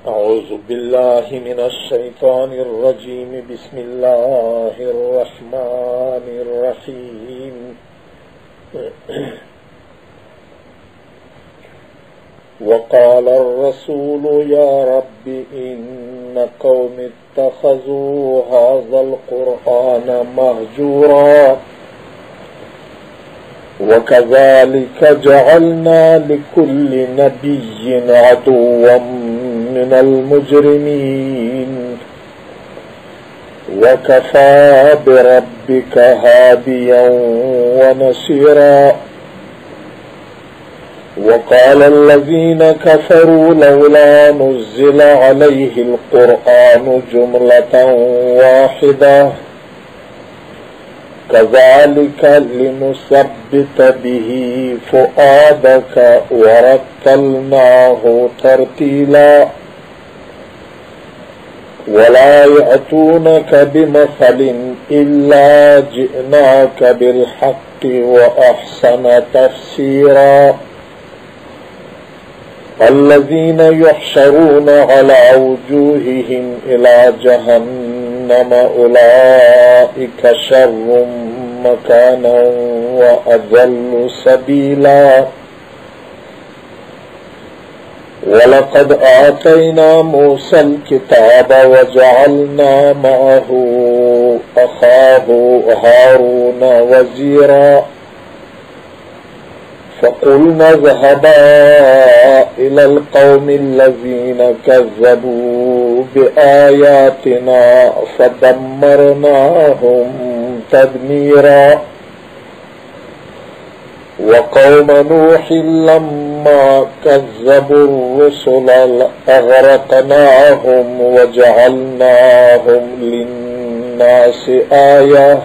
أعوذ بالله من الشيطان الرجيم. بسم الله الرحمن الرحيم. وقال الرسول يا رب إن قوم اتخذوا هذا القرآن مهجورا وكذلك جعلنا لكل نبي عدوا من المجرمين وكفى بربك هاديا ونصيرا. وقال الذين كفروا لولا نزل عليه القرآن جملة واحدة كذلك لنثبت به فؤادك ورتلناه ترتيلا. ولا يأتونك بمثل إلا جئناك بالحق وأحسن تفسيرا. الذين يحشرون على وجوههم إلى جهنم أولئك شر مكانا وأضل سبيلا. ولقد آتينا موسى الكتاب وجعلنا معه أخاه هارون وزيرا. فقلنا اذهبا إلى القوم الذين كذبوا بآياتنا فدمرناهم تدميرا. وقوم نوح لما كذبوا الرسل أغرقناهم وجعلناهم للناس آية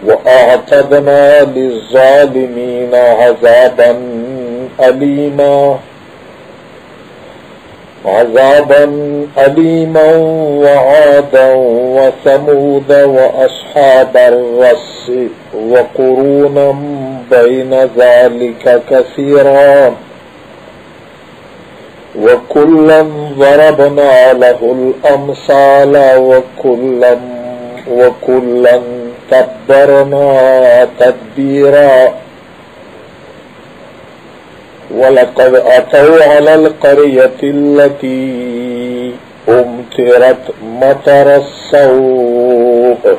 وأعتدنا للظالمين عذابا أليما وعادا وثمود وأصحاب الرس وقرونا بين ذلك كثيرا وكلا ضربنا له الأمثال وكلا تبرنا تدبيرا. ولقد أتوا على القرية التي أمطرت مطر السوء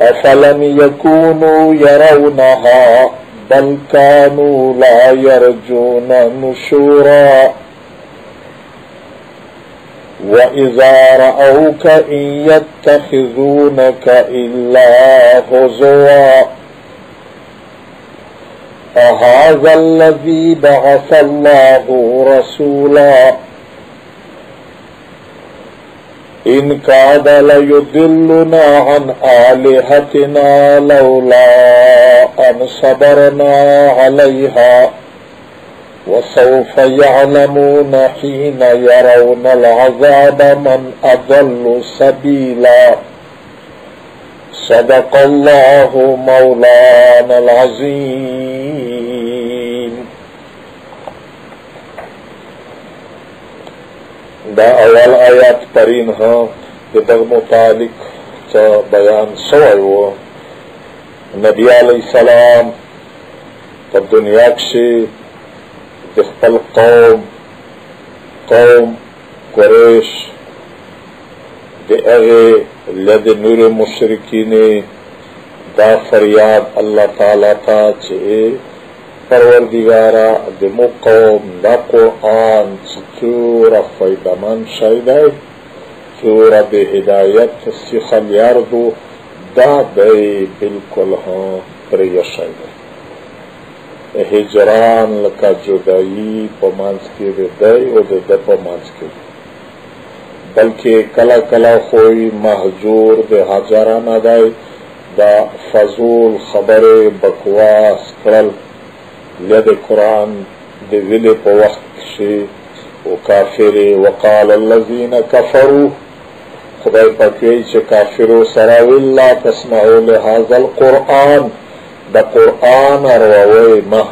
أفلم يكونوا يرونها بل كانوا لا يرجون نشورا. وإذا رأوك إن يتخذونك إلا هزوا أهذا الذي بعث الله رسولا إن كاد ليضلنا عن آلهتنا لولا أن صبرنا عليها وسوف يعلمون حين يرون العذاب من أضل سبيلا. صدق الله مولانا العظيم. دا اول آیات پرین ہاں دغ متعلق بیان سوئی ہو. نبی علیہ السلام پر دنیا سے خپل قوم قریش لد نور مشرکین دا فریاد اللہ تعالی تا چھے پروردگارا دمو قوم دا قرآن چورا فائدہ من شایدہ چورا بے ہدایت سیخل یاردو دا دے بالکل ہاں پریا شایدہ. ہجران لکا جدائی پمانس کے دے او دے پمانس کے بلکہ کلا کلا خوئی محجور دے حجران آدائی دا فضول خبر بکواس کرل لید قرآن دے ویلے پا وقت شے و کافر. وقال الذین کفروا خدای پاکی چے کافرو سراوی لا تسمعوا لهذا القرآن دا قرآن ارواوی مہ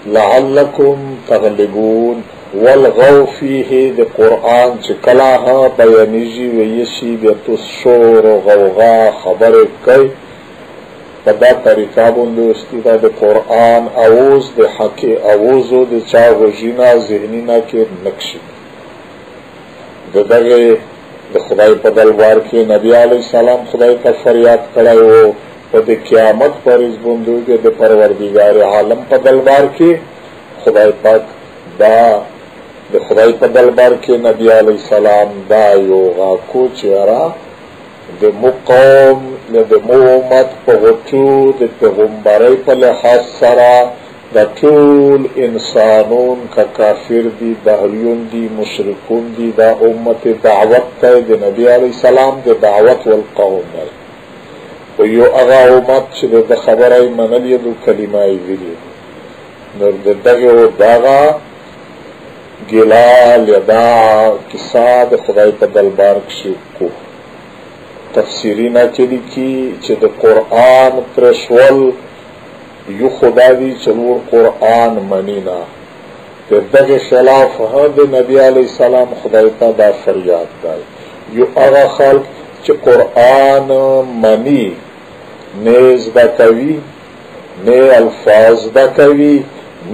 لعلکم تغلبون والغو فیه د قرآن چه کلاها بیانیجی ویشی بیتو شور و غوغا خبر کئی پدا طریقہ بندو استیدا د قرآن اوز د حق اوزو د چا غجینا ذہنینا کے نقشی دغه د خدای په دربار کې نبی علیہ السلام خدای ته فریاد کړی وو او د قیامت پر از بندوګه د پروردگار عالم په دربار کې خدای پاک دا د خدای په دربار کې نبی علیہ السلام دا یو غا کو چیرا د مقام د مومت په وجود د پیغمبري په لحاظ سره دا ټول انسانون کا کافر دی دهریون دی مشرکون دی دا امت دعوت ته د نبی علیہ السلام د دعوت والقوم دی و یو هغه امت چې د خبرای منل د کلمای ویلي نو دغه داغا ګلال یدا کیسه د خدای په دربار کې کو تفسیرینا کې لیکي چې د قرآن پرشول یو خدا دی چلور قرآن منینا دغه خلاف د نبی علیہ السلام خدای ته دا فریاد دی یو هغه خلق چې قرآن منی نیز دا کوي نه الفاظ دا کوي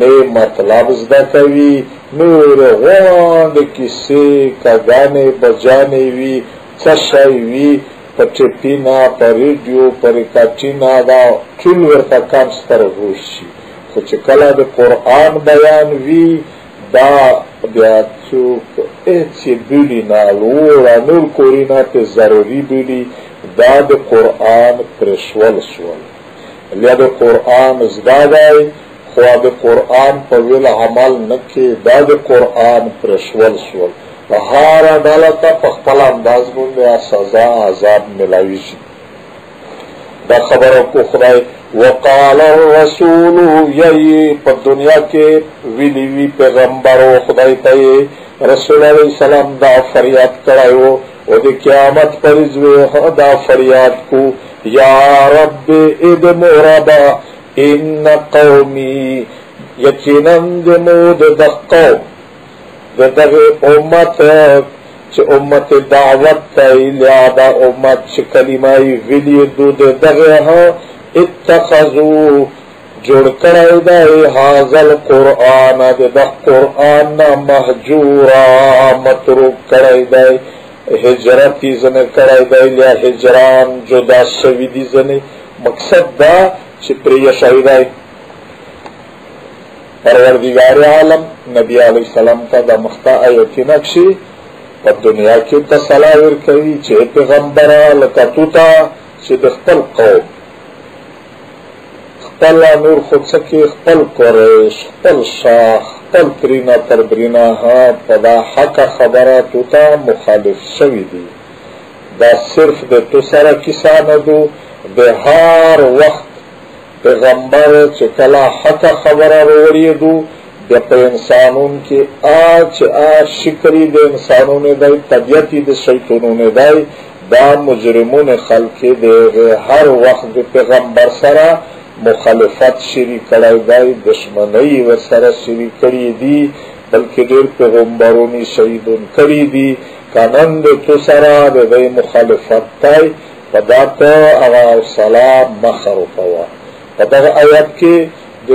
نه مطلب دا کوي نور غوند کیسه کګانې بجانې وی څه وی پچپینا پر ریډیو پر کاټینا دا ټول ورته کام ستر وشي خو چې کله د قرآن بیان وی دا بیا څوک هیڅ بیلی نه لوړه نور کورینا ته ضروري بیلی دا د قرآن پرشول شول لیا د قرآن زده دی خو د قرآن په ویل عمل نه کې دا د قرآن پرشول شول هر عدالتا پخپل انداز بنده سزا عذاب ملاوی شي دا خبرو کو خدای وقال الرسول یہی په دنیا کې ویلی وی پیغمبرو خدای ته رسول علیہ السلام دا فریاد کړایو او د قیامت پر ځوی دا فریاد کو یا رب ادم ربا ان قومی یقینا دمود دقو دغه امت چې امت دعوت ته لیا دا امت چې کلمای ویلی دو دغه اتخذوا جوړ کړی دی هاذل قرآن د قرآن مهجورا متروک کړی دی هجرت زنه کړی دی لیا هجران جدا شوی دی زنه مقصد دا چې پرې شهیدای پروردگار عالم نبی علیہ السلام تا دا مختا آیتی نقشی پا دنیا کی تسلاور کری چه پیغمبرا لکتو تا چه دخپل قوم خپل نور خود سکی خپل قریش خپل شاخ خپل پرینا تربرینا ها پا دا حق خبراتو تا مخالف شوی دی دا صرف د تو سره کسا ندو د هر وقت پیغمبر چې کلا حق خبره وروړي د په انسانون کې آج شکری د انسانونو د طبيعت د شیطانونو د دا مجرمون خلق د هر وخت د پیغمبر سره مخالفت شری کړای دی دشمنی ور سره شری کړی دی بلکې ډېر پیغمبرونی شهیدون کړی دی قانون د تو سره د مخالفت تای پداته او سلام مخرفوا پدغه آیات کې د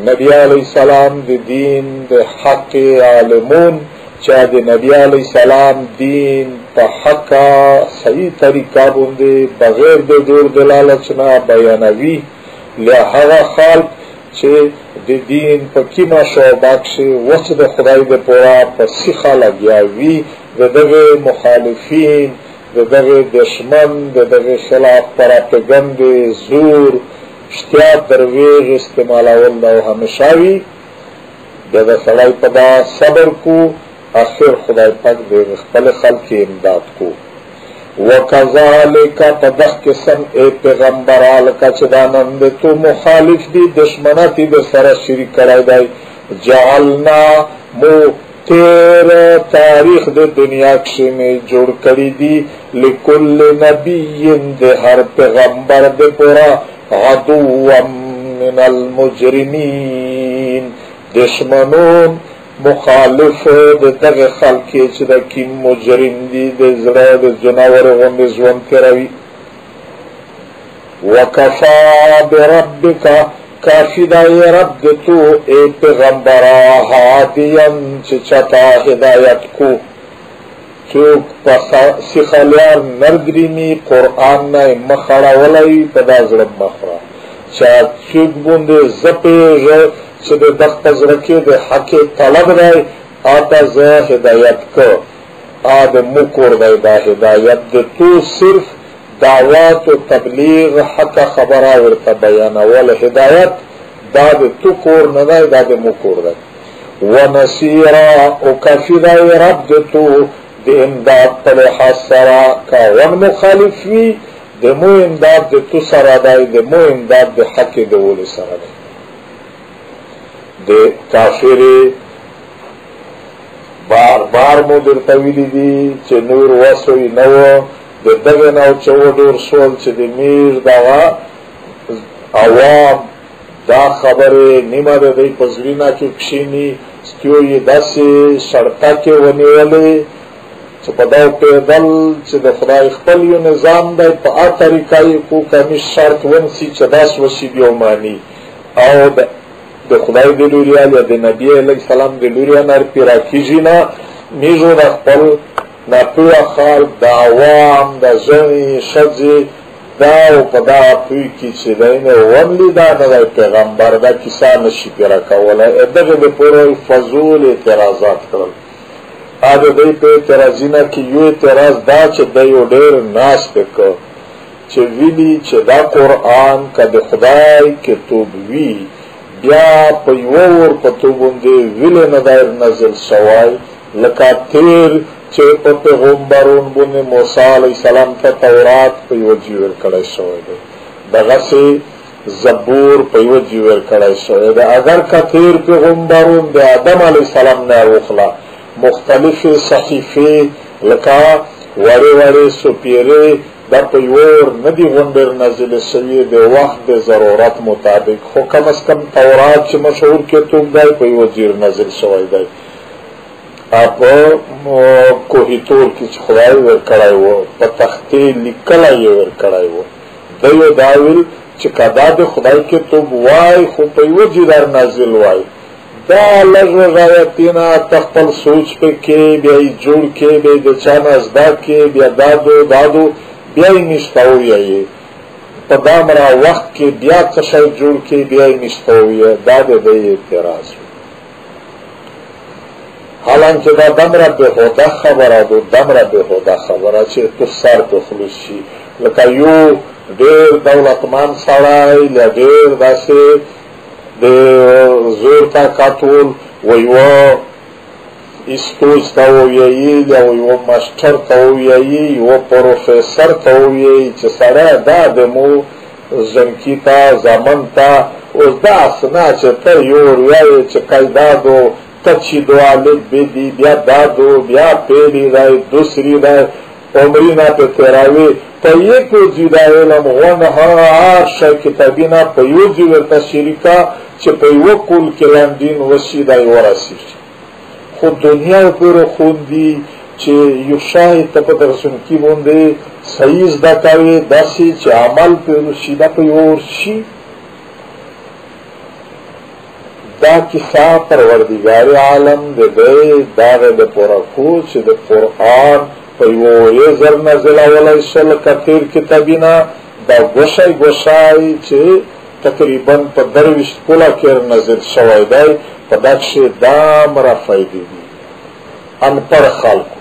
نبی علیہ السلام د دین د حق عالمون چې د نبی علیہ السلام دین په حق صحیح طریقہ باندې بغیر د دور دلالت نه بیانوي له هغه خلق چې د دین په کیما شعبہ کې وڅ د خدای د پورا په سیخه لګیاوي دغه مخالفین دغه دشمن دغه خلاف پروپاګاندا زور اشتیا درویغ استعمالول او همیشاوی دغه سړی په دا صبر کو اخر خدای پاک د خپل خلق امداد کو وکذالک تدخ قسم اے پیغمبر الکا چدانند تو مخالف دی دشمناتی د سره شریک کړای دی جعلنا مو تیر تاریخ د دنیا کې می جوړ کړی دی لکل نبی د هر پیغمبر د پورا عدو من المجرمین دشمنون مخالف دغه خلک چې د کیم مجرم دي د زړه د جناور غوندې ژوند تېروي. وکفا بربک کافی دا ای رب د تو ای پیغمبرا هادیان چې چتا هدایت کو څوک په سیخلیار نردرینی قرآن نه مخړه ولای په دا زړه مخړه چا څوک باندې زپېږه چې د دغه زړه کې د حق طلب دی آتا زه هدایت کو آدمو کور دی دا هدایت د تو صرف دعوات و تبلیغ حق خبره ورته بیانول هدایت دا د تو کور نه دی دا د مو کور دی. ونصیرا او کافی دی رب د تو د امداد په لحاظ سره که ون مخالف وي د مو امداد د تو سره دی د مو امداد د حق د ولې سره دی. د کافری بار بار مو درته ویلي دي چې نور وسوی نه و د دغه نه چې وډور شول چې د میر دغه عوام دا خبرې نیمه د دوی په زړه کې کښیني ستیو یې داسې سړکه کې ونیولې چې په دا پیدل چې د خدای خپل یو نظام دی په هغه طریقه یې کو کمیش شرط ونسي چې داس وشي بیا وماني او د خدای د لوریا یا د نبی علیه السلام د لوریا نه پرې راکېږي نه میږو د خپل ناپوه خلک د عوام د ژڼې ښځې دا او په دغه پوی کې چې دی نه ونلي دا نه دی پیغمبر دا کیسه نشي پېره کولی دغه دپاره فضول اعتراضات کړل. د دوی په اعتراضونه کې یو اعتراض دا چې دی یو ډېر ناز پې کړ چې ویلي چې دا قرآن که د خدای کتاب وي بیا په یوه ورپتو باندې ویلې نه دی نازل شوی لکه تیر چې په پیغمبرون باندې موسی علیه السلام ته تورات په یوه ځای ورکړی شوی دی دغسې زبور په یوه ځای ورکړی شوی دی. اگر که تیر پیغمبرون د آدم علیه السلام نه واخله مختلفې صحیفې لکه وړې وړې سوپیرې دا په یوه ور نه دي غونډې نازلې شوي د وخت د ضرورت مطابق خو کم از کم تورات چې مشهور کتاب دی په یوه ځای نازل شوی دی په کوهي تور کې چې خدای ورکړی و په تختې لیکلی یې ورکړی و دی یې دا ویل چې که دا د خدای کتاب وای خو په یوه ځای در نازل وای دا لږ روایتونه ته خپل سوچ پې کې بیا یې جوړ کې بیا یې د چا نه زده کې بیا دادو بیا یې نشته ووایې په دامره وخت کې بیا څه شی جوړ کې بیا یې نشته ووایې دا د دی اعتراض و. حالانکه دا دمره بهوده خبره ده دمره بهوده خبره چې تو سر په خلوص شي لکه یو ډېر دولتمند سړی له ډېر داسې د زور طاقتول و یوه استوز ته ووایي یا یوه ماسټر ته ووایي یوه پروفیسر ته ووایي چې سړی دا د مو زنکي ته زامن ته اوس داسې نه چې ته یو وایې چې قیدادو تچی دو آلت بیدی بیا دادو بیا پیلی رای دوسری رای عمرینا پہ تیراوی پا یک جیدہ علم غنها آرشا کتابینا پا یو جیورتا شریکا چه پا یو کل کلاندین وشیدای ورسی خود دنیا پر خوندی چه یو شاہی تپا درسون کی بونده سیز دا کاوی داسی چه عمل پر شیدہ پا یو ورشی دا کسا پروردگار عالم ده داغه ده پورکو چه ده قرآن پا یوه زر نزل اولی شل کتیر کتابینا دا گوشای چه تقریبا پا درویشت کلا کر نزل شوی دای پا دکش دام را فایده دی ان پر خلقو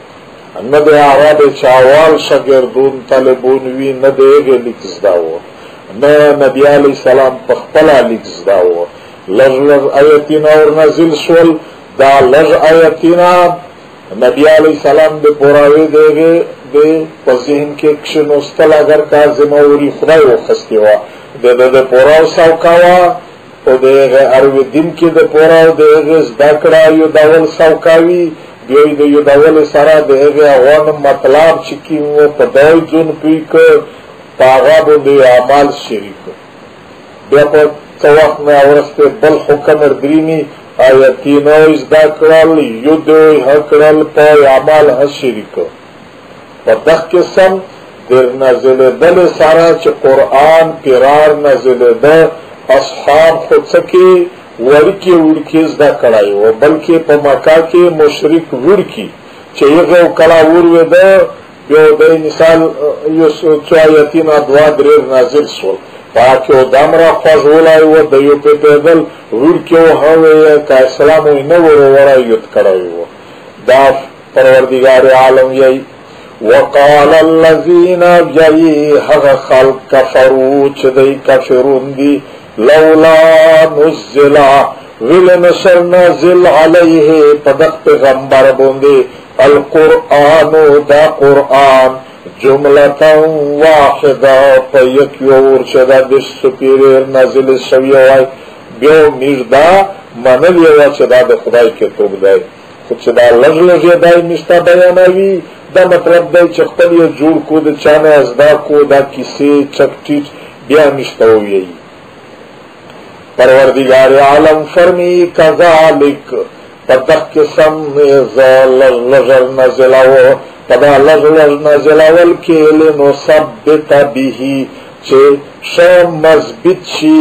نه ده عرب چاوال شگردون طالبون وی نه ده ایغه لکز داو نه نبی علیه السلام پا خپلا لکز داو لږ آیتینا ور نازل شول دا لږ آیتینا نبی علیه السلام د پوراوی دیگه دی په ذهن کې کښېنوستل اگر کا ذمهواري خدای وخستې وه د پوراو سوکاوه او د هغې ارویدین کې د پوراو د هغې زده کړه یودول سوکاوي بیا یې د یودولې سره د هغې هغه مطلب چې کوم و په دای جون پوی که په هغه باندې اعمال شریک بیا په څه وخت نه ورسته بل حکم ردرینی آیتینو ازدا کرل یدو حکرل پا عمال شریک و دخ قسم در نزل دل سارا چه قرآن پیرار نزل دل اصحاب خود سکی ورکی ورکی ازدا کرائی و بلکہ پا مکہ کے مشرک ورکی چه یغو کلا وروی ده بیو ده مثال چو آیتین ادوا دریر نازل سول پاکی و دامرا خواز ولائی و دیو پی پیدل ورکی و هوی که اسلامو نورو ورائیت کرائی و دا پروردگار عالم یای وقال الذین یای حق خلق کفرو چه دی کفرون دی لولا نزلا ویل نشر نازل علیه پدق پیغمبر بوندی القرآن دا قرآن جملتا واحدا پا یکیور چدا دش سپیریر نازل شویوائی بیو میردا منلیوا چدا دا خدای کے توب دائی خود چدا لگ لگی دائی نشتا بیاناوی دا مطلب دائی چختل یا جوڑ کو دا چانے ازدا کو دا کسی چک ٹیچ بیا نشتاویئی پروردگار عالم فرمی کذالک پدق قسم لغر نزلاو پدا لغر نزلاول کے لنو ثبت بیہی چه شام مضبط شی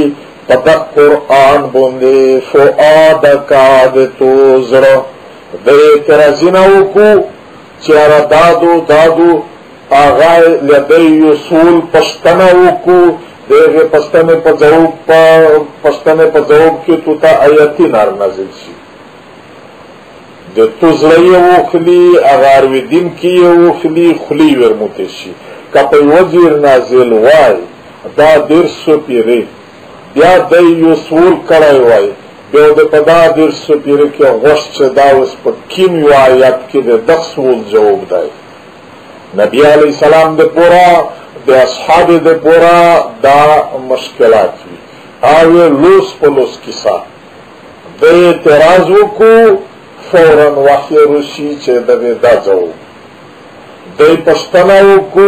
پدق قرآن بوندے فؤادکا دتو زرا دے تیرا زناو کو چیارا دادو آغای لدی یسول پشتناو کو دیگه پستن پا جواب کی تو تا آیتی نار نازل شی ده تزرعی وخلی اغاروی دین کی وخلی خلی ورموتشی که پا وزیر نازل وای دا درسو پیره بیا دی یسول کرائی وای بیو ده پا دا درسو پیره که غشت چه داوز پا کیم یو آیت کی ده دخصول جواب دای نبی علیہ السلام ده پورا د اصحاب د پورا دا مشکلات وی آوی لوس پلوس کسا د اعتراض کو فوراً وحی روشی چه دغه دا جو د پښتنو کو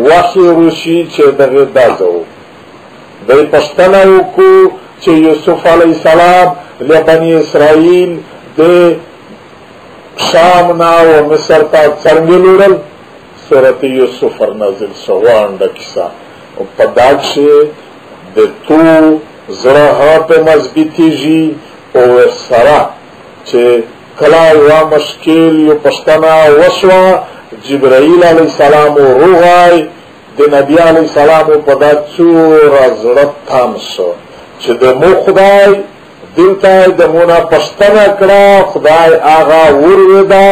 وحی روشی چه دغه دا جو د پښتنو کو چه یوسف علیہ السلام لبنی اسرائیل د شام نا و مصر تا څنګه صورت یوسف نازل شوان دا کسا و پداک شے دے تو زرہا پہ مضبطی جی او سرا چے کلا وا مشکل یو پشتنا وشوا جبرائیل علیہ السلام و روغائی دے نبی علیہ السلام و پدا چورا زرد تام شو چے دے مو خدای دلتای دے مونا پشتنا کرا خدای آغا ورویدہ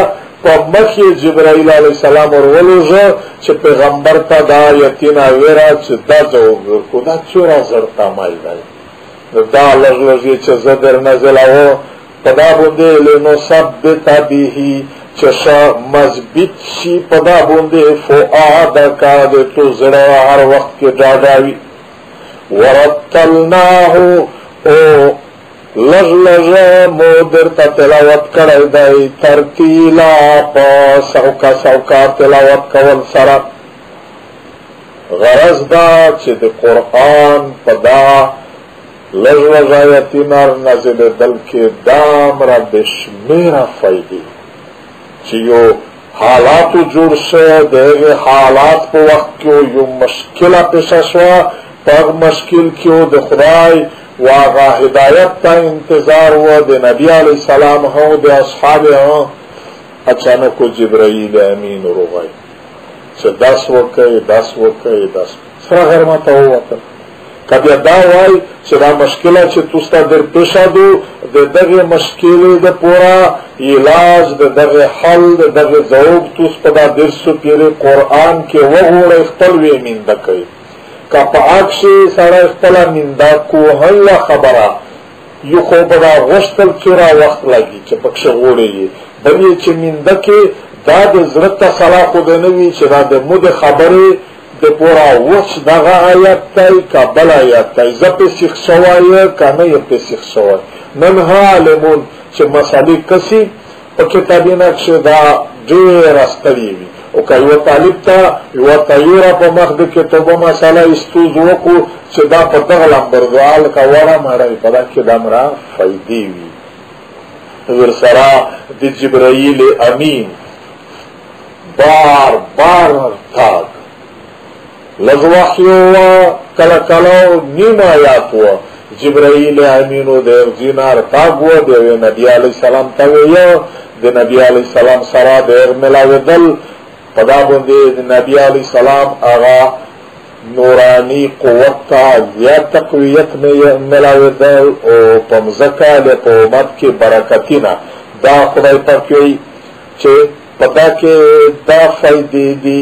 پا مخی جبرائیل علیہ السلام ورولوزا چه پیغمبر تا دا یتینا ویرا چه دا جواب ورکو دا چورا زرطا مائی دائی دا لغلغی چه زدر نزلاو پدا بونده لینو ثبتا بیهی چه شا مضبط شی پدا بونده فؤادکا ده تو زڑا ہر وقت کے جاگاوی ورتلناہو او لغ مودر تا تلاوت کرائی دائی ترتیلا پا سوکا تلاوت کول سرا غرض دا چه دی قرآن پا دا لغ آیتینار نزل دل کے دام را بشمیرا فائدی چه یو حالاتو جوڑ شے دیگه حالات پا وقت کیو یو مشکلہ پیشا شوا پاگ مشکل کیو دی خدای واغا ہدایت تا انتظار ہوا دے نبی علیہ السلام ہوں دے اصحاب ہوں اچانک جبرائیل امین روغائی چه 10 وکے سرا غرمتا ہوا تا کبھی داوائی چه دا مشکلہ چه توستا در پیشا دو دے دغی مشکل دے پورا علاج دے دغی حل دے دغی ضعوب توس پدا درسو پیرے قرآن کے وغوڑ اختلوی امین دکئی کا پا آکشی سارا اختلا مندا کو هلا خبرا یو خوب دا غشتل چورا وقت لگی چه پکش غوڑی بلی چه مندا که دا دا زرطا صلاح خودنوی چه دا دا مد خبری دا پورا وش داغا آیت تای کا بل آیت تای زپ سیخ شوائی کا نی سیخ شوائی منها علمون چه مسالی کسی پا کتابین اکش دا دیر استلیوی او که یو طالب تا یو تایورا پا مخد کتابا مسئلہ استوز وکو چه دا پا دغلم بردوال که ورا مرائی پدا که دام را فیدی وی ورسرا دی جبرائیل امین بار بار تاگ لز وحیو کلا کلاو نیم آیات ہوا جبرائیل امینو دیر زینار تاگ ہوا دیر نبی علیہ السلام تاویو دی نبی علیہ السلام سرا دیر ملاوی دل پدا بندے دی نبی علیہ السلام آغا نورانی قوت تا یا تقویت میں ملاوی دل او پمزکا لیتا امت کی برکتینا دا خدای پاکوی چه پدا کے دا فائدی دی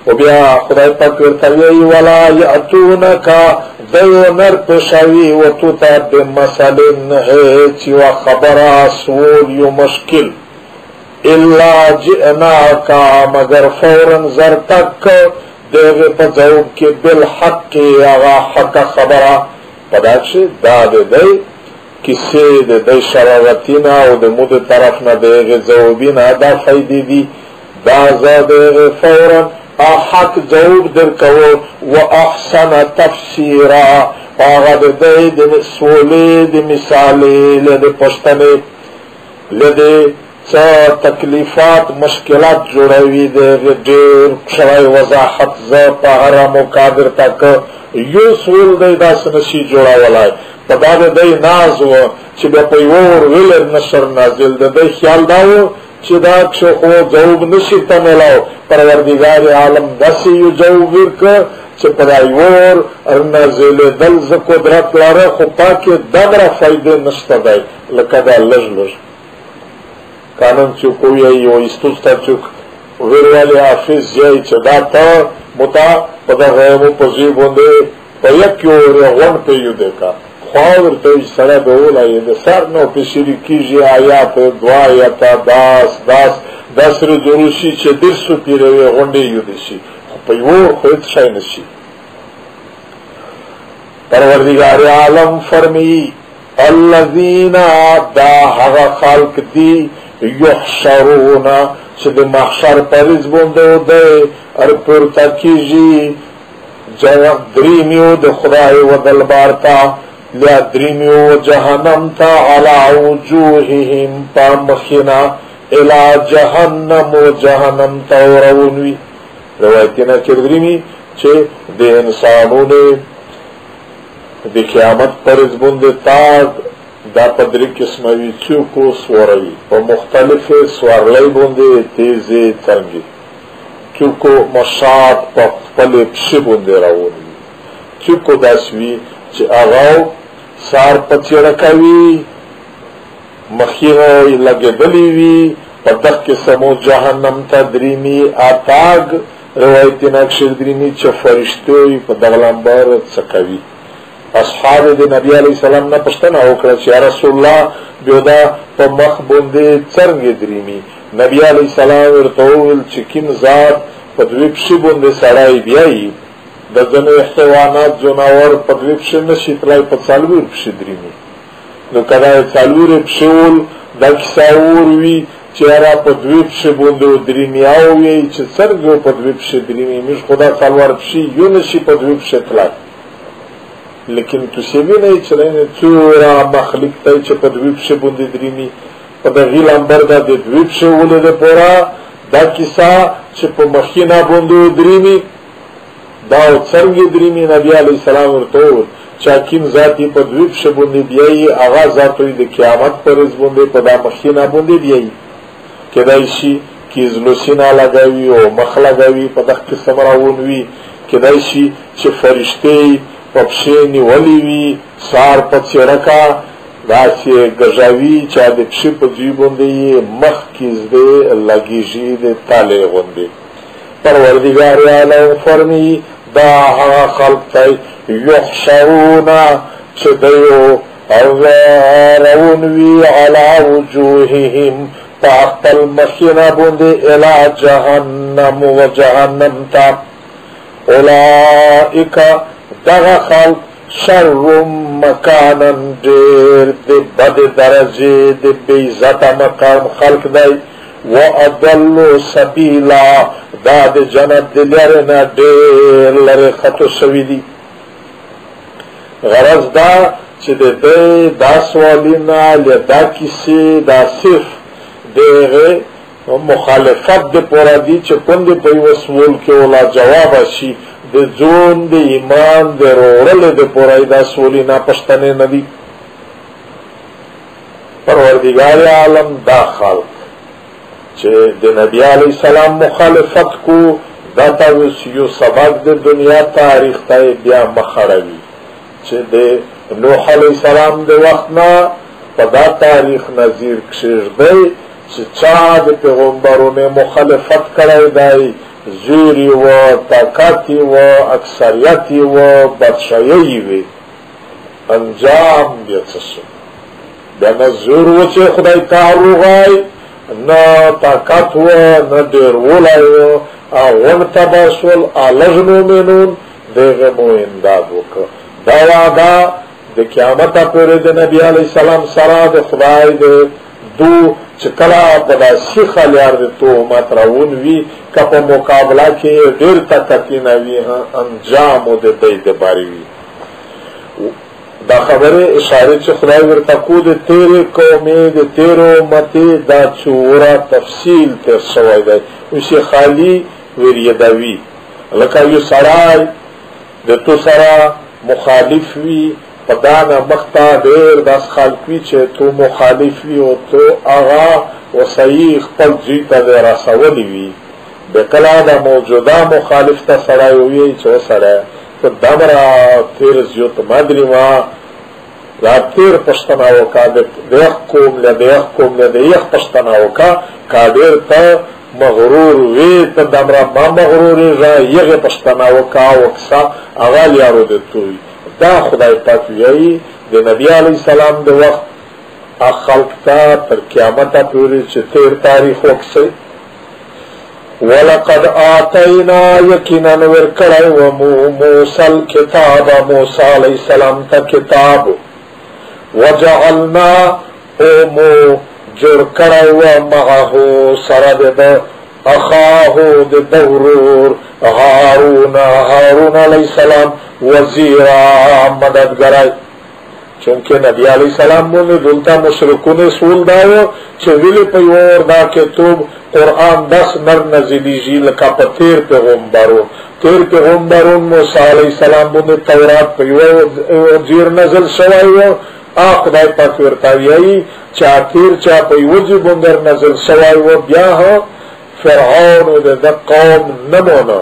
و بیا خدای پاک ورتوی ولا یأتونکا دیو نر پشاوی و تو تا بمثلن ہے چیو خبر سول یو مشکل الا جئناکا مگر فوراً زر تک دیو پا جواب کے بالحق آغا حق خبر پداکش دا دی کسی دی شرارتینا او دی مود طرفنا دیغ جوابینا دا فائدی دی دا زادیغ فوراً حق جواب در کول و احسن تفسیرا آغا دی سولی دی مثالی لدی پشتنی لدی چا تکلیفات مشکلات جوڑوی دیغ دیر شرائی وضاحت زا پاہرام و قادر تک یو سول دی دا سنشی جوڑا ولائی پدا دی ناز و چی با پیور ویلر نشر نازل دی خیال داو چی دا چو خو جواب نشی تملاو پروردگار عالم دسی یو جواب ورک چی پدایور نازل دل ز قدرت لاره خو پاکی دمرا فایده نشتا دی لکه دا لج لج کانن چو کوئی ایو استوستا چوک ویروالی حافظ یای چی دا تا متا پدا غیمو پزی بونده پا یکی اوری غن پیو دیکا خواهر توی سره بولا ده سر نو پیشیری کیجی آیات دو آیاتا داس رو دروشی چه درسو پیروی غنده یودشی پیور خود شای نشی پروردگار عالم فرمی الذین دا حقا خلق دی یحشرونا چه ده محشر پریز بونده ده ار پورتا کیجی دریمیو ده خدای و دلبارتا لیا دریمیو جہنم تا علا وجوہهم پا مخینا الى جہنم و جہنم تا ورونوی روایتینا چر دریمی چه دے انسانو نے دے قیامت پرز بند تاگ دا پدری قسموی چوکو سوروی پا مختلف سوارلائی بندے تیزی ترنگی چوکو مشاعت پا پلی پشی بندے رونوی چوکو داسوی چه آغاو سار پچیرکوی مخیغوی لگدلیوی پتخ کسمو جہنم تا دریمی آتاگ روایتی نقشر دریمی چه فرشتوی پا دغلانبار چکوی اصحاب دی نبی علیہ السلام نا پشتنا اوکڑا چه یا رسول اللہ بیودا پا مخ بنده چرنگ دریمی نبی علیہ السلام ارتوول چه کم ذات پا دویپشی بنده سرائی بیایی دا زنو حیوانات جناور پدوی پشه نشی تلائی پا چالور پشه دریمی نو کدای چالور پشهول دا کساوروی چهرا پدوی پشه بونده دریمی آوی چه سرگو پدوی پشه دریمی میش خدا چالور پشه یو نشی پدوی پشه تلائی لیکن تو سیوی نئی چلین چورا مخلق تای چه پدوی پشه بونده دریمی پدا غیل انبر دا دوی پشه وله ده پورا دا کسا چه پا مخینا بونده دریمی داو چرنگی دریمی نبی علیہ السلام ورطور چاکین ذاتی پا دویب شبونده بیایی آغا ذاتوی ده قیامت پرز بونده پا دا مخینا بونده بیایی که دایشی کیزلوسینا لگاوی و مخ لگاوی پا دخ قسم راونوی که دایشی چه فرشتی پا پشینی ولیوی سار پا چرکا داسی گجاوی چا ده پشی پا دوی بونده مخ کیزده لگیجی ده تاله غنده پروردگار عالم فرمی دا خلق تای یحشرونا چه دیو رونوی علا وجوههم تاقتل مخینا بونده الى جہنم و جہنم تا اولائکا دا خلق شر مکانا دیر دی بد درجه دی بیزت مقام خلق دای و اضلوا سبیلا دا د جنت دلرنا ډیر لره خطو شوی دی غرض دا چې دا سوالونه دا کیسې دا صرف دغه مخالفت د پورا دي چې کوم په یو سوال کې ولا جواب شي د ځون د ایمان د وروړل د پورا دا سوالونه پښتنه ندي. پروردگار عالم دا خلق چې د نبی علیہ السلام مخالفت کو دا تاسو یو سبق د دنیا تاریخ ته بیا مخړوي چې د نوح علیہ السلام د وخت نه په دا تاریخ نظیر کښېږدی چې چا د پیغمبرونو مخالفت کړی دی، زوری و، طاقت و، اکثریت و، بادشاهی وي، انجام بیا څه شو؟ بیا نه زور و چې خدای کار وغای، نه طاقت و، نه ډېر ولی و، اغون تبا شول، لږ مؤمنون دغه مو امداد وکړه. دا وعده د قیامته پورې د نبي علیه السلام سره د خدای د دو چې کله په داسې خلیار د تهمت راون وي که په مقابله کې ډېر طاقتي نه وي، انجام د دی دبارې وي. دا خبره اشاره چې خدای ورته کو د تیرې قومې د تیرو امتې دا چوره تفصیل تیر شوی دی، اوس یې خالي وریدوي لکه یو سړی د تو سره مخالف وي، په دا نه مخته ډېر داس خلک وي چې تو مخالف وي او تو هغه وصیح خپل ځای ته رسولی وي. د کله د موجوده مخالف ته سړی ووایي چې وسړی ته دومره تېر زیات مدري ما دا تېر پښتنه وکړه، د یخ قوم له د یخ قوم له د یخ پښتنه وکړه، که ډېر ته مغرور وي ته دومره ما مغرورېږه، یغې پښتنه وکړه وکسه هغه لیارو د توی. دا خدای پاک ویایي د نبی علیه السلام د وخت خلق ته تر قیامته پورې چې تېر تاریخ وکسئ. ولقد آتینا یقینا ورکړی و موسی الکتاب، موسی علیه السلام ته کتاب، وجعلنا او مو جوړ کړی و معه سره د اخاه د ورور هارون علیه السلام وزیرا مددګری. چونکه نبی علیہ السلام باندې دلته مشرکون سول داو چې ویلې په یو دا کتاب قرآن 10 نر نزلیږي لکه په تیر پیغمبرون موسی علیہ السلام باندې تورات په یو زیر نزل شوی و، خدای پاک ورته وایي چې تیر چا په یو ځای باندې نزل شوی و، بیا فرعون د قوم نمونه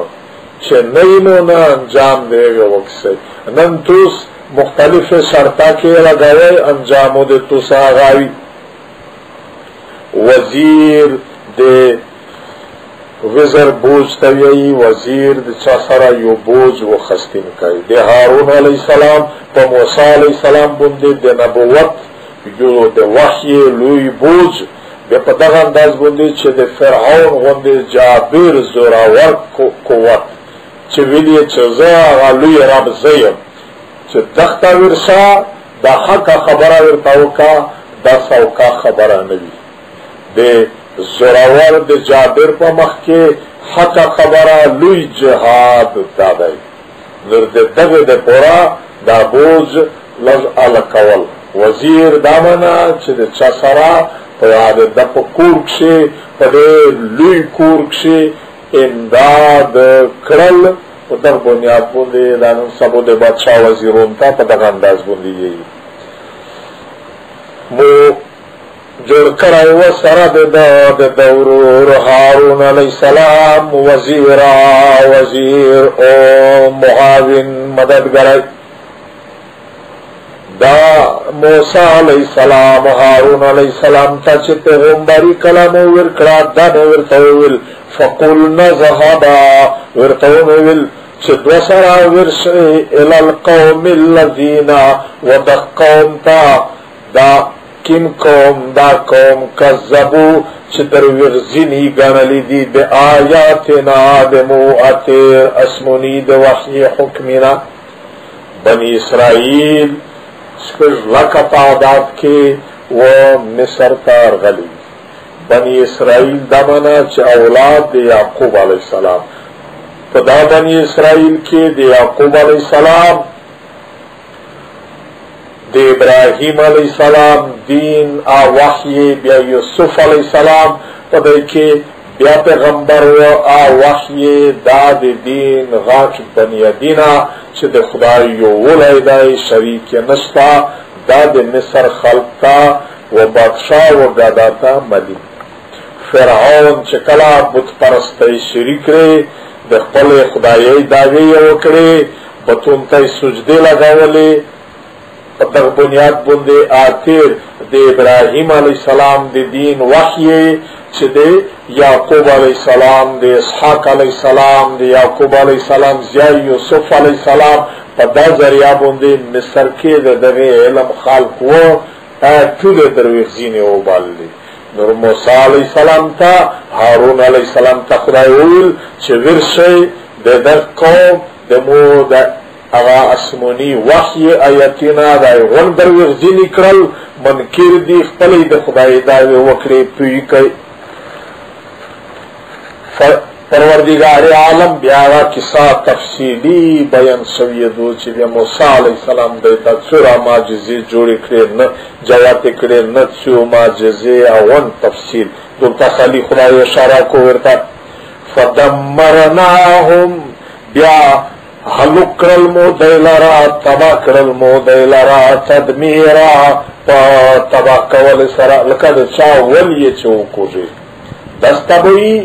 چې نیمونه انجام دیگه وکسی. نن توس مختلف شرطا کې لګوي انجامو د توس آغاوی. وزیر د وزر بوج تویی، وزیر د چا سره یو بوج و خستین کوي. د هارون علیه السلام په موسی علیه السلام باندې د نبوت یو د وحی لوی بوج د په دغه انداز باندې چې د فرعون غوندې جابر زوراور قوت چې ویلې چې زه هغه لوی رب زیم چې دښته ورشه دا حقه خبره ورته وکړه، دا سوکه خبره نه وي. د زوراور د جابر په مخ کې حقه خبره لوی جهاد دا دی. نور د دغه د پورا دا بوج لږ اله کول. وزیر دا معنی چې د چا سره په د په کور کښې په دې لوی کور کښې امداد کړل، په دغه بنیاد باندې دا نن سبا د بادشاه وزیرون ته په دغه انداز باندې یې مو جوړ کړی و سره د ورور هارون علیه السلام وزیر او معاون مددګری. دا موسی علیہ السلام هارون علیہ السلام ته چې پیغمبري کلام ورکړه، دا ورته ویل فقلنا ذهبا، ورته ویل چې دوه سره ورشئ الی القوم الذین، ود قوم ته دا کم قوم، دا قوم کذبو چې دروغجني ګڼلي دي د آیاتنا د مواتر اسمونی د وحی حکمنا. بنی اسرائیل شپږ لکه تعداد کې و مصر ته راغلي. بنی اسرائیل دا معنی چې اولاد د یعقوب علیه السلام. په دا بنی اسرائیل کې د یعقوب علیه السلام د ابراهیم علیہ السلام دین ا وحی بیا یوسف علیہ السلام په دې کې بیا پیغمبر و ا وحی دا د دین غاټ بنیادینا چې د خدای یو ولایدای شریک نشتا دا د مصر خلقتا و بادشاہ و گاداتا ملی فرعون چې کله بت پرستی شریک لري د خپل خدایي دعوی وکړي بتون ته سجده لګولې په دغه بنیاد باندې آخر د ابراهیم علیه السلام د دین وحی چې د یعقوب علیه السلام د اسحاق علیه السلام د یعقوب علیه السلام زیا یوسف علیه السلام په دا ذریعہ باندې مصر کې دغه علم خلق وو ټول درویغزینه وبالي نور موسی علیہ السلام تا هارون علیہ السلام تا خدای ویل چې ورشي د قوم د مو د هغه اسمونی وحی آیاتنا دای غون درویغزینی کړل منکر دی خپل د خدای دعوی وکړي پوی کوي پروردگار عالم بیا کیسا تفصیلی بیان شوی دو چې موسی علیہ السلام د څورا معجزې جوړې کړې نه جواب کړې نه څو معجزې او ون تفصیل دلته خالی خدای اشاره کو ورته فدمرناهم بیا هلوک کړل مو دیلرا تبا کړل مو دیلرا تدمیرا تبا کول سره لکه د چا ولې چې وکړي دستبوی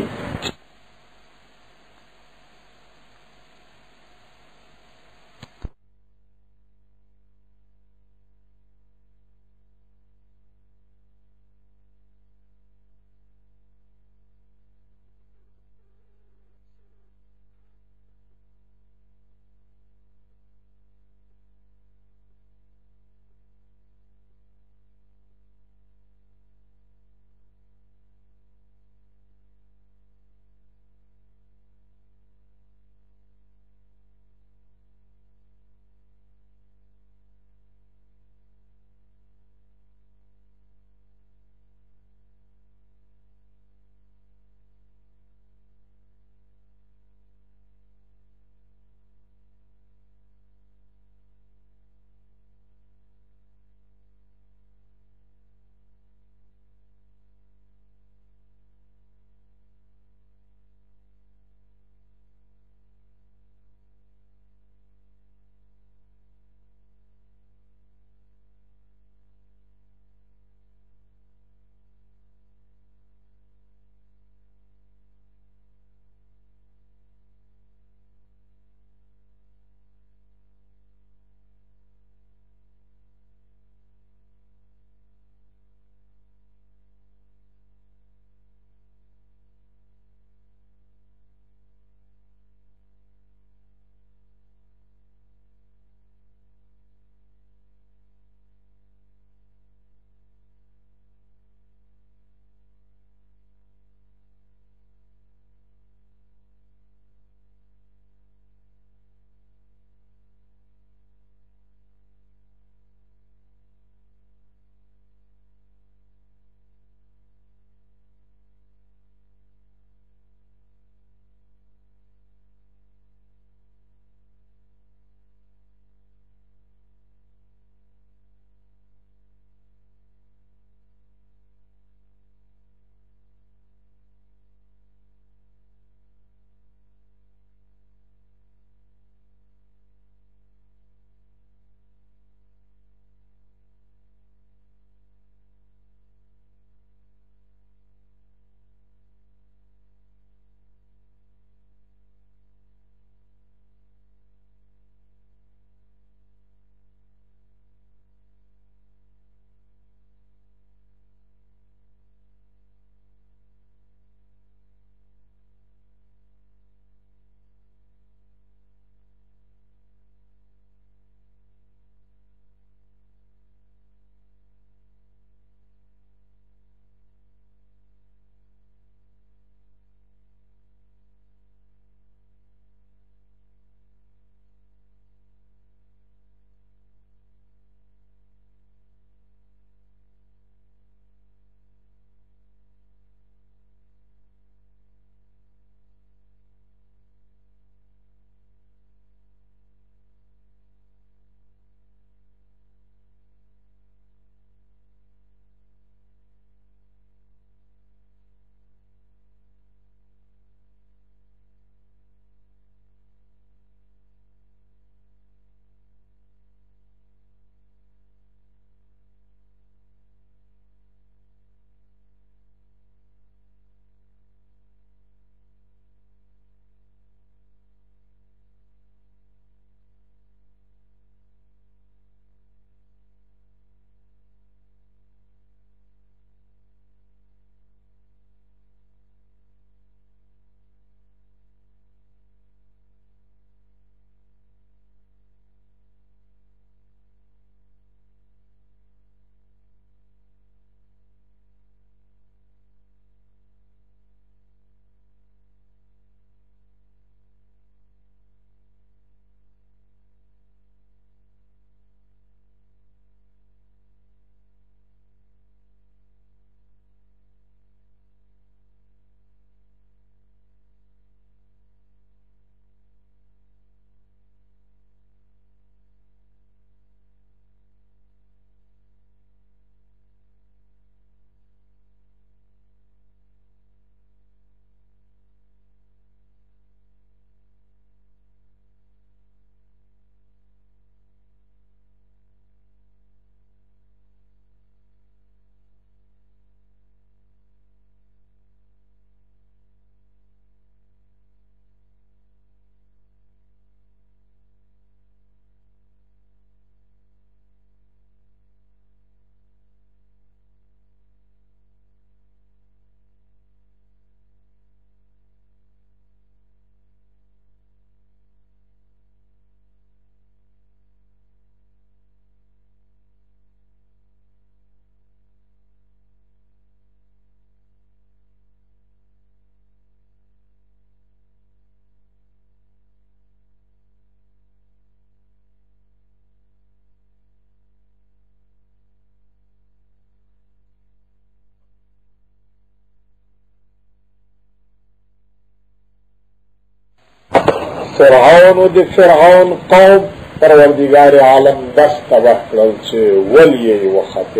فرعون و د فرعون قوم پروردگار عالم دست تباہ کرل چه ولی وخط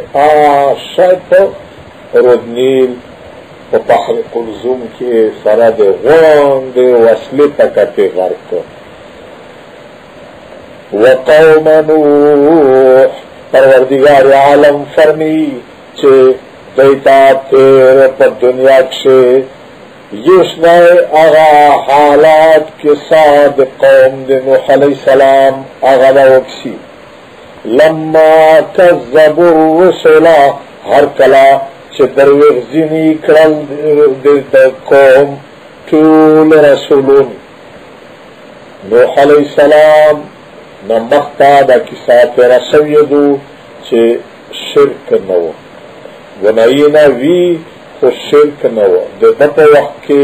شاید رود نیل و بحر قلزم کے سرد غوند وصلی تکت غرق وقوم نوح پروردگار عالم فرمی چه دیتا تیر پر دنیا کشے یشنائے اغا حالات کے ساتھ قوم دے نوح علیہ السلام اغا لوکسی لما کذبوا الرسل ہر کلا چه دروغزینی کرل دے قوم طول رسولون نوح علیہ السلام نمختا دا کسات رسویدو چه شرک نو ونائینا وی خو شرک نو د دپا وقت کے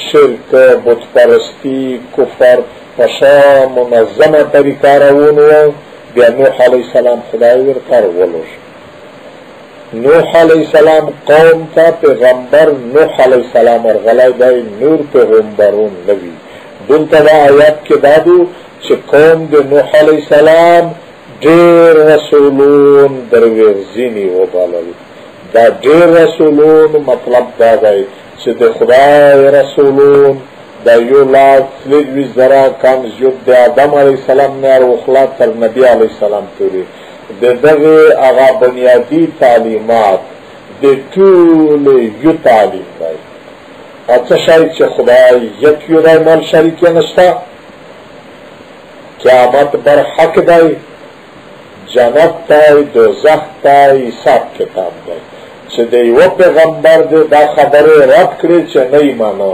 شرک بت پرستی کفر پشا منظم طریقہ روونو بیا نوح علیہ السلام خدای ورکار ولوش نوح علیہ السلام قوم تا پیغمبر نوح علیہ السلام ارغلائی دائی نور پیغمبرون نبی دلتا دا آیات کے دادو چه قوم د نوح علیہ السلام دیر رسولون درویغزینی و بالوی دا دیر رسولون مطلب دا دائی چه د خدای رسولون دا یو لاک فلیدوی زرا کامز یود دا آدم علیہ السلام نار اخلاق تر نبی علیہ السلام تولی د دغه اغا بنیادی تعلیمات د ټول یو تعلیم دی اته شاید چې خدای یک یو دی مال شریک نشتا قیامت بر حق دی جنت دی دوزخ دی حساب کتاب دی چې د یو پیغمبر دی دا خبره رد کړي چې نه ایمانو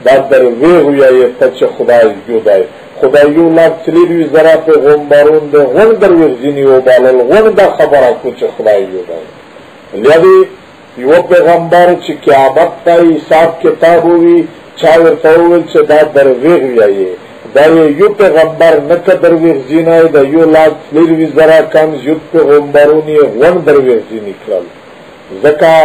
دا درویغ ویایې ته چې خدای یو دی خدای یو لاک چلیروی زرا پیغمبرون ده غن درویغزینی و بالل غن دا خبره کو چه خدای یو ده لیدی یو پیغمبر چه قیامت تا حساب کتاب ہوئی چاور تاویل چه دا درویغ ویایی دا یو پیغمبر نکا درویغزینای دا یو لاک چلیروی زرا کم زیود پیغمبرونی غن درویغزینی کرل زکا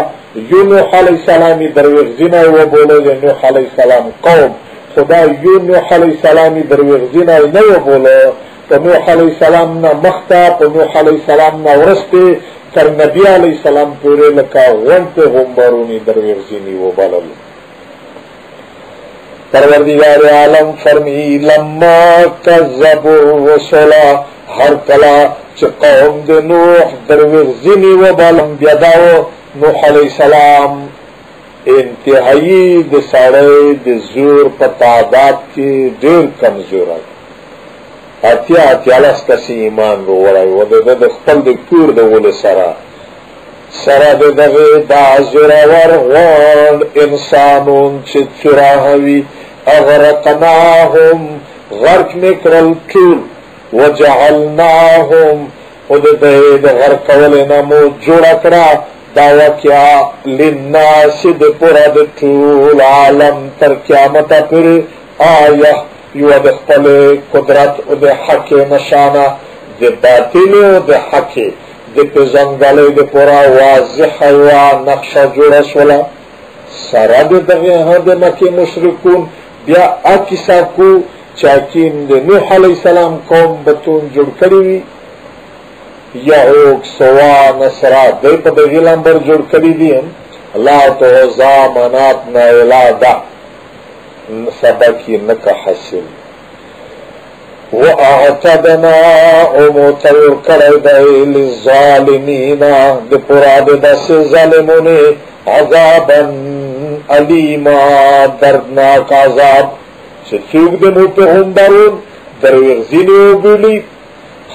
یو نوح علیہ السلامی درویغزینای و بولو ده نوح علیہ السلام قوم خدا یو نوح علیہ السلامی درویغزینہ نو بولو تو نوح علیہ السلام نا مختا تو نوح علیہ السلام نا ورستے تر نبی علیہ السلام پورے لکا غنت غمبرونی درویغزینی و بالل پروردگار عالم فرمی لما کذبوا الرسل ہر کلا چه قوم د نوح درویغزینی و بالم بیداو نوح علیہ السلام انتہائی د ساڑے د زور پا تعداد کی دیر کمزور ہے اتیا لس کسی ایمان رو ورائی و د خپل د کور د ول سرا د دغه دا زورور غون انسانون چې چراهوی اغرقناهم غرق نکرل ټول وجعلناهم و د غرقولنا مو جوړ کړه دا واقعا للناس د پورا د ټول عالم تر قیامت پر آیا یو د خپل قدرت او د حق نشانه د باطل او د حق د پیژنګلو د پورا واضح او نقشه جوړه شولا سره دغه د مکه مشرکون بیا اکیسا کو چاکین د نوح علیہ السلام قوم بتون جوړ کړی یعوق سوا نصرا دی پا دغی لمبر جوڑ کری دیم لا تو عزا منات نائلا دا سبکی نکا حسن وَأَعْتَدْنَا اُمُتَوْرْ کردئی لِلظَّالِمِينَ دی پراد دس ظالمون عذابا علیما دردناک عذاب چسوک دی موپی ہمبرون درویغزینی بولی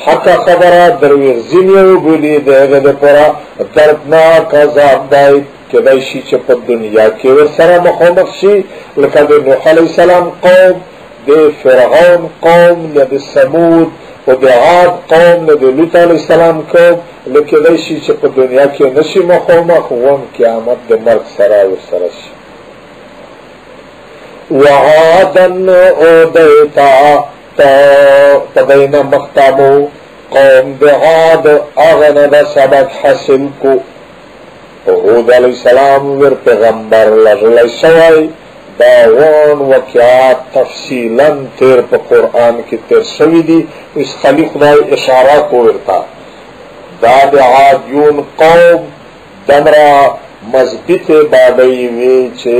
حق خبره درویغزینی بولی دیگه دی پرا دردناک عذاب دائی که دایشی چه پا دنیا که ورسر مخومق شی لکه دی نوح علیہ السلام قوم د فرعون قوم د ثمود او د عاد قوم د لوط علیہ السلام قوم لکه دایشي چې په دنیا کې نشي مخامخ وون قیامت د مرګ سره ورسره شي وعادن او دیتا تبین مختامو قوم د عاد اغنه د سبق حاصل کو هود علیہ السلام ور پیغمبر لغلی شوی باون واقعات تفصیلا تیر پا قرآن کی تیر سوی دی. اس خلی خدای اشارہ کو ورتا دا دا عادیون قوم دمرا مضبط بادئی وی چے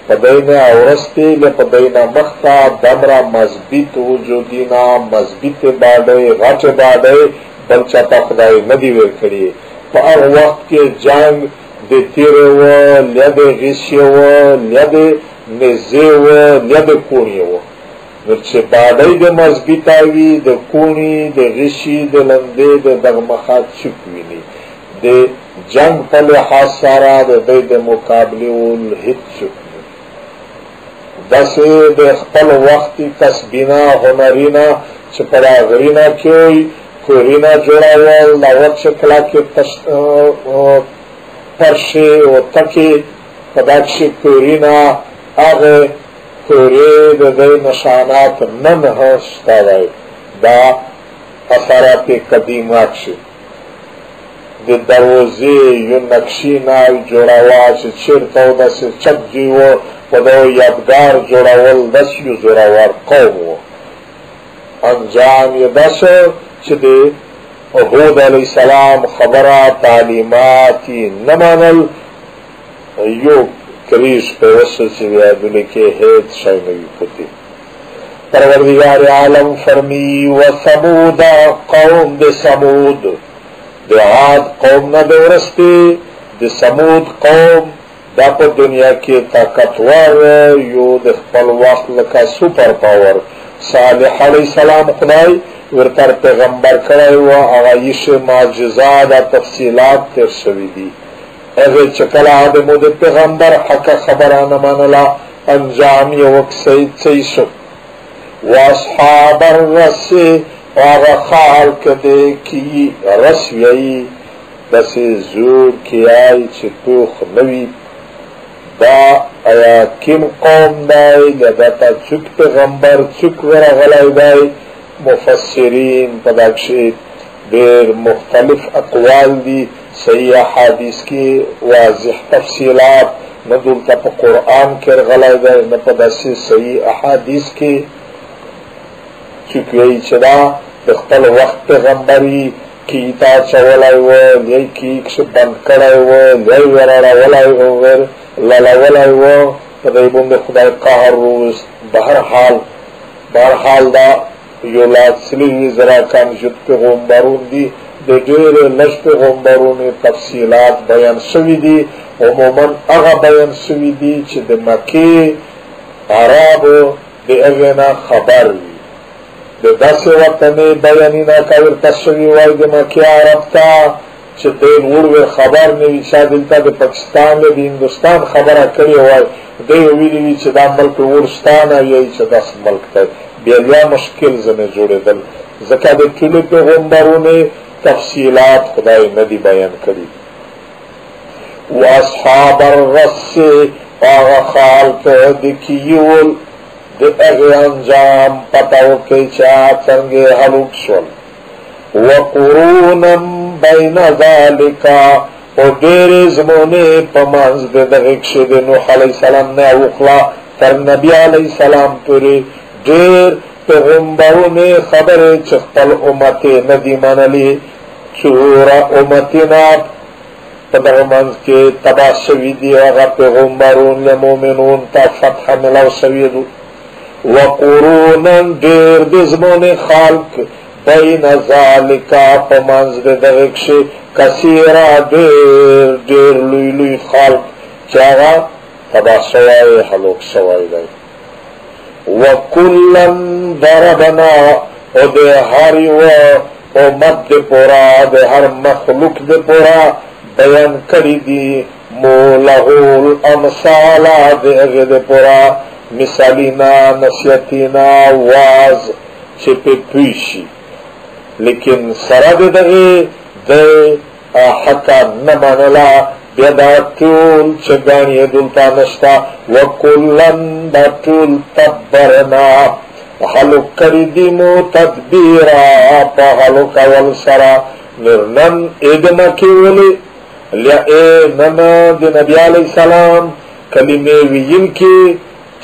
پدینا اورستی لپدینا مختا دمرا مضبط وجودینا مضبط بادئی غچ بادئی بلچا تا خدای ندی ور کریے. پا ار وقت کے جنگ دے تیرے و لید غیسی و لید نزے و لید کونی و نرچه بادئی دے مضبط آوی دے کونی دے غیسی دے لندے دے دغمخات چکوینی دے جنگ پل حاصارا دے دے مقابلی والحد چکوینی دسے دے خپل وقتی کسبینا ہنرینا چپڑا غرینا کیوئی کورینا جوڑا وال داوت شکلا کے پرشے و تکی پداکشی کورینا آغے کوری دے نشانات نن ہستا دائی دا اثارات قدیمات شی دے دروزی یو نقشی ناوی جوڑاوا چی چیرتاو دا سی چک جیو پدو یادگار جوڑاول دس یو زوراوار قوم و انجام یہ دس چی دے حود علیہ السلام خبرہ تعلیماتی نمانل یو کریش پہ وصل چویا دلے کے حید شاینوی پتی. پروردگار عالم فرمی و ثمودا قوم دے سمود دے عاد قوم نہ دے ورستے دے سمود قوم دا پا دنیا کے طاقتور یو دے خپل وقت لکا سپر پاور. صالح علیہ السلام خدای ورتر پیغمبر کرے و آغایش معجزات تفصیلات تیر شوی دی. اگر چکلا آدمو دے پیغمبر حق خبران مانلا انجام یوک سید سیشو و اصحاب الرس آغا خالق دے کی رسوی دسی زور کی آئی چی توخ نوی دا آیا کم قوم دائی لداتا چک پیغمبر چک ورا غلائی دائی. مفسرین پداکشید دیر مختلف اقوال دی صحیح احادیث کی واضح تفصیلات نہ دولتا پا قرآن کے غلائی دائی نہ پداسی صحیح احادیث کی چکوئی چدا اختل وقت پیغمبری کیتا چولائی و لی کیکش بند کرائی و لی ورارا ولائی و لالا ولائی و پدائی بند خدای قہر روز بہرحال دا یولاد سلیوی ذرا کم جد پیغمبرون دی دے دیر لش پیغمبرون تفصیلات بیان شوی دی. عموماً اغا بیان شوی دی چی دے مکی عرب دے اغینا خبر وی دے دس وطنی بیانینا کاور تشوی وائی دے مکی عرب تا چی دے نور خبر نوی چا دلتا دے پاکستان لے دے ہندوستان خبرہ کری وائی دے ویلی وی چی دا ملک ورستان آئی چی دس ملک تا بیلیا مشکل زنے جوڑے دل زکا دے طول پیغمبروں نے تفصیلات خدای ندی بیان کری. و اصحاب الرس آغا خالق دکیول دے اغی انجام پتاو کئی چا چنگے حلوک شول. و قرونم بین ذالکا و دیر زمونے پمانز دے دغیقش دے نوح علیہ السلام نے اوخلا تر نبی علیہ السلام پوری دیر پیغمبروں نے خبر چخپل امتی ندی منلی چورا امتنا پدغمانز کے تباہ شوی دی اغا پیغمبرون لمومنون تا فتح ملاو شوی دو. وقرونن دیر دزمون خالق بین ذالکا پمانز دغکش کثیرا دیر لوی لوی خالق چاگا تباہ شوائی حلوک شوائی دی. وَكُلًّا ضَرَبْنَا او دے ہاری و امت دے پورا دے ہر مخلوق دے پورا بیان کری دی مولہول امثالا دے اگے دے پورا مثالینا نصیحتینا واز چھپے پیشی لیکن سرد دے دے حقا نمانلا بیدا طول چگانی دلتا نشتا وکلن دا طول تبرنا حلق کری دیمو تدبیرا پا حلق اول سرا نرنن ایدنا کیولی لیا اے ننا دی نبی علیہ السلام کلمے ویل کی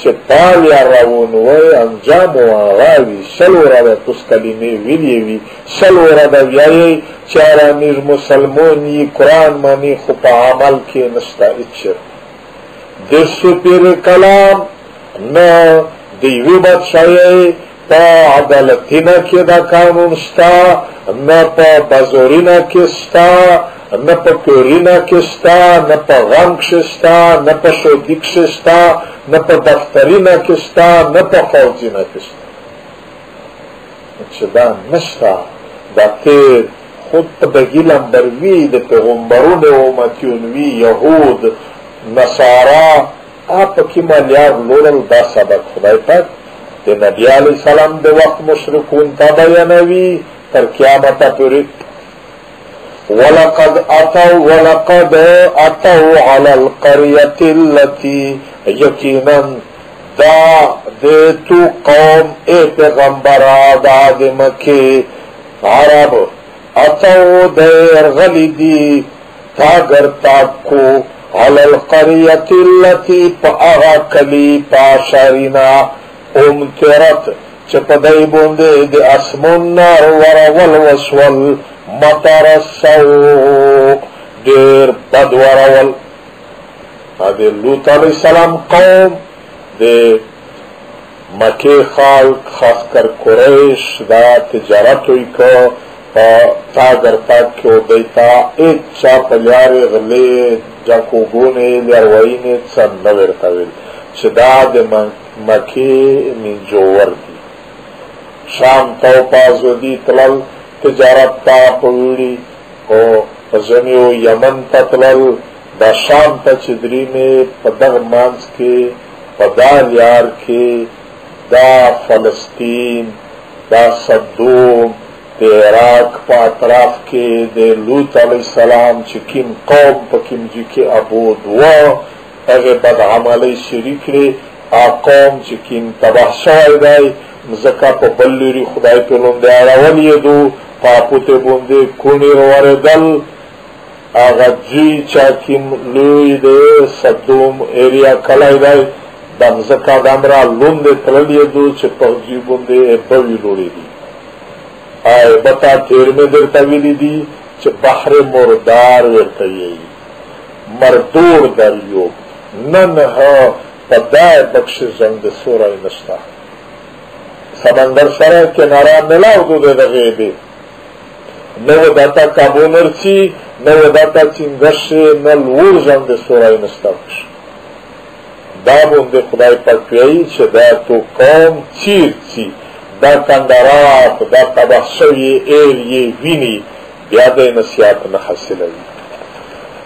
چې پال یا راونوی انجام و آغاوی شل ورده تس کلمه ویلی وی شل ورده بیایی چارا میر مسلمونی قرآن مانی خو پا عمل که نشتا اچر دستو پیر کلام نا دیوی بادشاہی پا عدالتینا که دا قانون شتا نا پا بازورینا که شتا نا پا پیورینا که شتا نا پا غمک شتا نا پا شودیک شتا نا پا دفترینا که شتا نا پا خوزینا که شتا چه دا نشتا دا تیر خود پا دگیلم بروی دا پیغمبرون امتیونوی یهود نصارا آپ کی ملیار لورل دا سبق خدای پاک دے نبی علیہ السلام دے وقت مشرکون تا بیانوی تر قیامتا پوری وَلَقَدْ أَتَوْا عَلَى الْقَرْيَةِ الَّتِي یقیناً دا دے تو قوم اے پیغمبر دا دے مکی عرب اتو دیر غلی دی تاگر تاک کو علی القریت اللتی پا آغا کلی پاشارینا امترت چپدائی بوندے دی اسمون نار ورول وسول مطر السو دیر بد ورول دی لوط علیہ السلام قوم دی مکی خالق خاص کر قریش دا تجارت ہوئی کو تاگر تاک کیو دیتا ایک چاپ لیاری غلی جاکو گونے لیاروائینے چند نویرتا ویل چدا دے مکی من جوور دی شام تاو پازو دی تلل تجارت تا پویڑی او زمیو یمن تا تلل دا شام تا چدری میں پدغ مانس کے پدا لیار کے دا فلسطین دا صدوم دے عراق پا اطراف کے دے لوط علیہ السلام چکم قوم پا کم جی کے ابود و اگے بد عملی شریک لے آ قوم چکم تباہ شوائی دائی مزکا پا بلیری خدای پہ لندے آراولی دو پاپوتے بوندے کونی روار دل آغا جی چاکم لوی دے صدوم ایریا کلائی دائی دا مزکا دامرا لندے تللی دو چپا جی بوندے بوی لوری دی آئے بتا تیر میں درتا ویلی دی چھ بحر مردار ورتا یہی مردور دریو ننہا پدائے بخش زنگ سورہ نشتا سمندر سرہ کنارا ملاو دو دے دغیبے نو داتا کابو نرچی نو داتا چنگش نلور زنگ سورہ نشتا بخش دابون دے خدای پاکوئی چھ دا تو قوم چیر چی دا کندرات دا تبخشوی ایریے وینی بیاد نسیات نحصلوی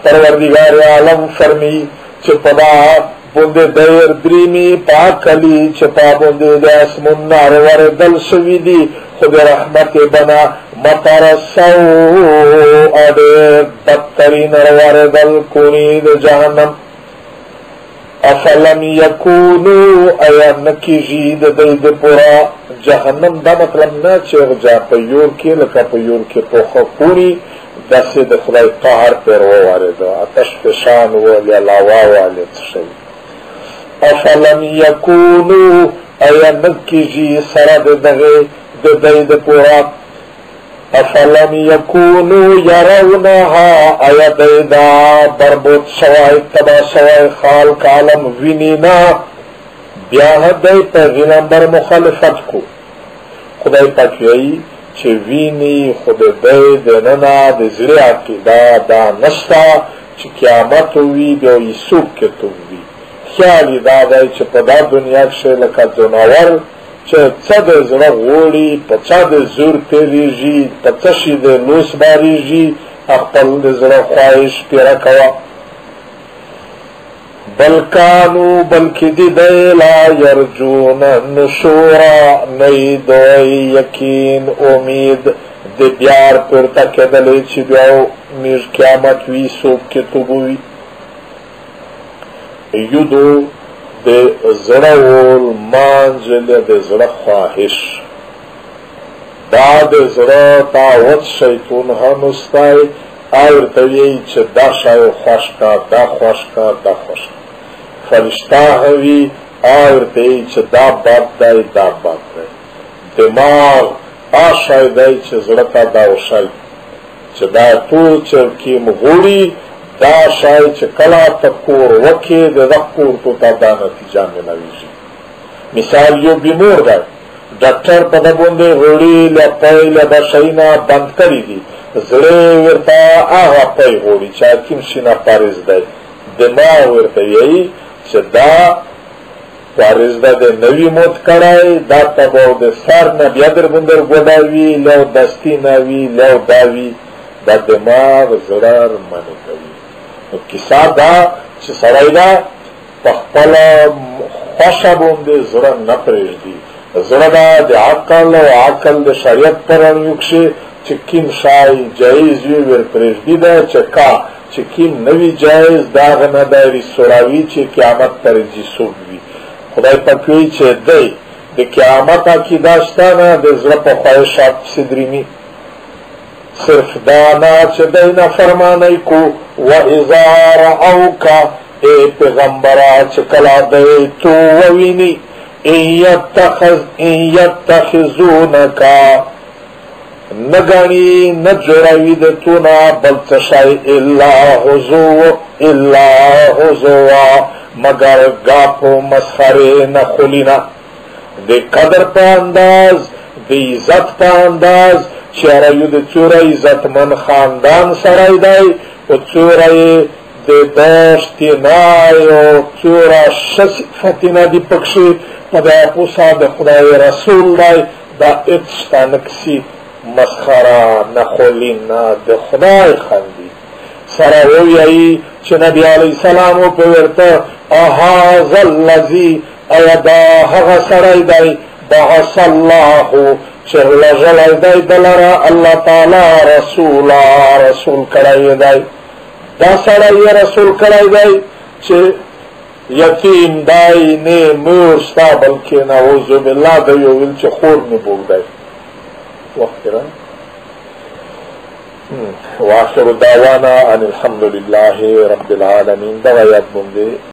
پروردگار عالم فرمی چپدا بندے دیر دریمی پاکلی چپا بندے دے اسمون نارور دل شوی دی خود رحمت بنا مطر سو آدے بدترین روار دل کونید جہنم افلم یکونو ایا نکی جید دید پورا جہنم دا مطلب نا چیغ جا پیور کی لکا پیور کی پوخا پوری دا سید خدای قہر پر ووارے دا اتش پشان والی علاوہ والی تشوی افلم یکونو ایا نکی جی سرد دغی دید پورا افلم یکونو یرونها ایا دیدا بربود شوائی تبا شوائی خالق عالم وینینا بیاہ دی پیغمبر مخالفت کو خدای پاکیئی چه وینی خود دی دننا دی زری عقیدہ دا نشتا چه قیامت ہوئی بیوی سوک کے توی خیالی دا دی چه پدا دنیا کشه لکا جناور چه چه ده زره غوڑی پا چه ده زور تیریجی پا چشی ده لوس باریجی اخپل ده زره خواهش پیرا کوا بلکانو بلکی دی دیلا یرجون نشورا نئی دوئی یقین امید دی بیار پرتا کدلی چی بیاو میر قیامت وی سوک کے تبوی یدو دے زرول مانجل دے زر خواہش دا دے زر تاوت شیطون ہمستائی آور تویئی چه دا شای خوش کا دا خوش کا دا خوش کا فرشتہ ہوئی ورته چې دا بد دی دا بد دی. دماغ شی دی چې زړه ته دا وشی چې دا ټول چرکي مغوړي دا شی چې کله ته کور وکې د ده کور تو ته دا نتیجه ملویږي. مثال یو بیمور دی، ډاکټر په ده باندې غوړي له پی له دا شیونه بند کړي دي، زړه ورته هغه پی غوړي چې حکیم شي نه پارز دی. دماغ ورته وایي چې دا پارز ده د نوي موت کړی، دا ته به د سر نه بیا در باندې ګوډه وي، لو دستي نه وي، لو دا وي. دا دماغ زړه منې کوي. نو کیسه دا چې سړی دا په خپله خوښه باندې زړه نه پرېږدي. زړه دا د عقل او عقل د شریعت په رڼیو کښې چې کوم شی جایز وي ور پرېږدي ده، چې کوم نه وي جایز د هغه نه دی سوراوي چې قیامت ته رځي څوک وي. خدای پاک وایي چې دی د قیامت عقیده شته نه، د زړه په خواهشات پسې دریمي. صرف دا نه چې دی نه فرمانی کو واذا رأوک ای پیغمبره چې کله دی تو وویني ان یتخذونکا نگانی نجوروی د تو نه بل څه شی الا هزوا مگر گاپو مسخره نه خولینا. د قدر په انداز د عزت په انداز چې یو د څوره عزتمن خاندان سړی دی او څوره د داشتې نه او څوره ښه صفتونه دي پکښې په د اوسه د خدای رسول دی، دا هېڅ شته نه کسي مسخره نه خولي نه د خدای خندي سره ووایي چې نبي علیه السلام په ورته اهذا الذي ایا دا هغه سړی دی بعث الله چې لږلی دی دلره الله تعالی رسول کړی دی. دا سړی یې رسول کړی دی چې یتیم دی نه مور شته بلکې نعوذ بالله د یو ویل چې خور مې بوږ دی. وخت را واخر دعوانا ان الحمد لله رب العالمین. دغه یاد باندې